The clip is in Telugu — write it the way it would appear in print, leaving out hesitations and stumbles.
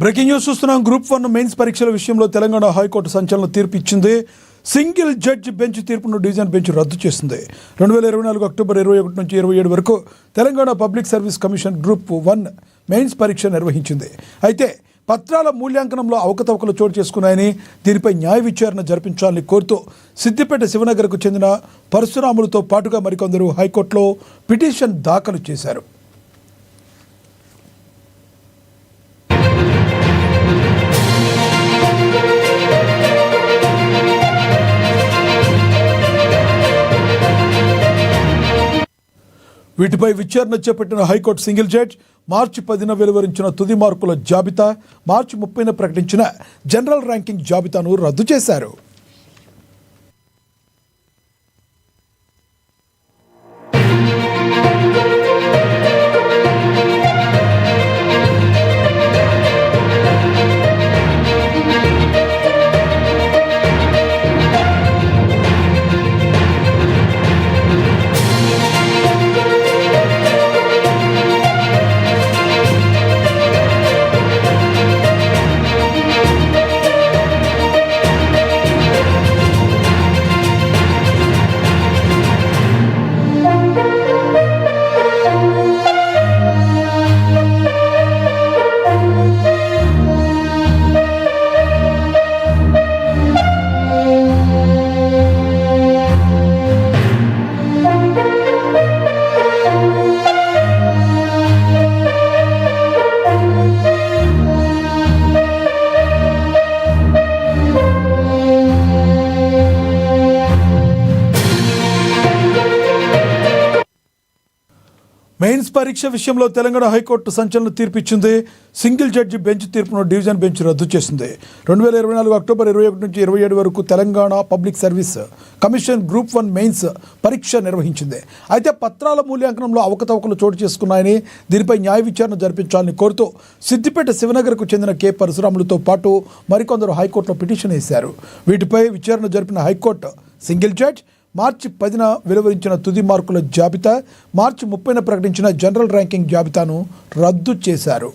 బ్రేకింగ్ న్యూస్ చూస్తున్నాం. గ్రూప్ 1 మెయిన్స్ పరీక్షల విషయంలో తెలంగాణ హైకోర్టు సంచలన తీర్పు ఇచ్చింది. సింగిల్ జడ్జి బెంచ్ తీర్పును డివిజన్ బెంచ్ రద్దు చేసింది. 2024 అక్టోబర్ 21 నుంచి 27 వరకు Telangana public service commission group 1 mains పరీక్ష నిర్వహించింది. అయితే పత్రాల మూల్యాంకనంలో అవకతవకలు చోటు చేసుకున్నాయని, దీనిపై న్యాయ విచారణ జరిపించాలని కోరుతూ సిద్దిపేట శివనగర్కు చెందిన పరశురాములతో పాటుగా మరికొందరు హైకోర్టులో పిటిషన్ దాఖలు చేశారు. వీటిపై విచారణ చేపట్టిన హైకోర్టు సింగిల్ జడ్జ్ మార్చి 10న వెలువరించిన తుది మార్కుల జాబితా, మార్చి 30న ప్రకటించిన జనరల్ ర్యాంకింగ్ జాబితాను రద్దు చేశారు. మెయిన్స్ పరీక్ష విషయంలో తెలంగాణ హైకోర్టు సంచలన తీర్పు ఇచ్చింది. సింగిల్ జడ్జి బెంచ్ తీర్పును డివిజన్ బెంచ్ రద్దు చేసింది. 2024 అక్టోబర్ 21 నుంచి 27 వరకు Telangana public service commission group 1 mains పరీక్ష నిర్వహించింది. అయితే పత్రాల మూల్యాంకనంలో అవకతవకలు చోటు చేసుకున్నాయని, దీనిపై న్యాయ విచారణ జరిపించాలని కోరుతూ సిద్దిపేట శివనగర్కు చెందిన కె పరశురాములతో పాటు మరికొందరు హైకోర్టులో పిటిషన్ వేశారు. వీటిపై విచారణ జరిపిన హైకోర్టు సింగిల్ జడ్జ్ మార్చి 10న వెలువరించిన తుది మార్కుల జాబితా, మార్చి 30న ప్రకటించిన జనరల్ ర్యాంకింగ్ జాబితాను రద్దు చేశారు.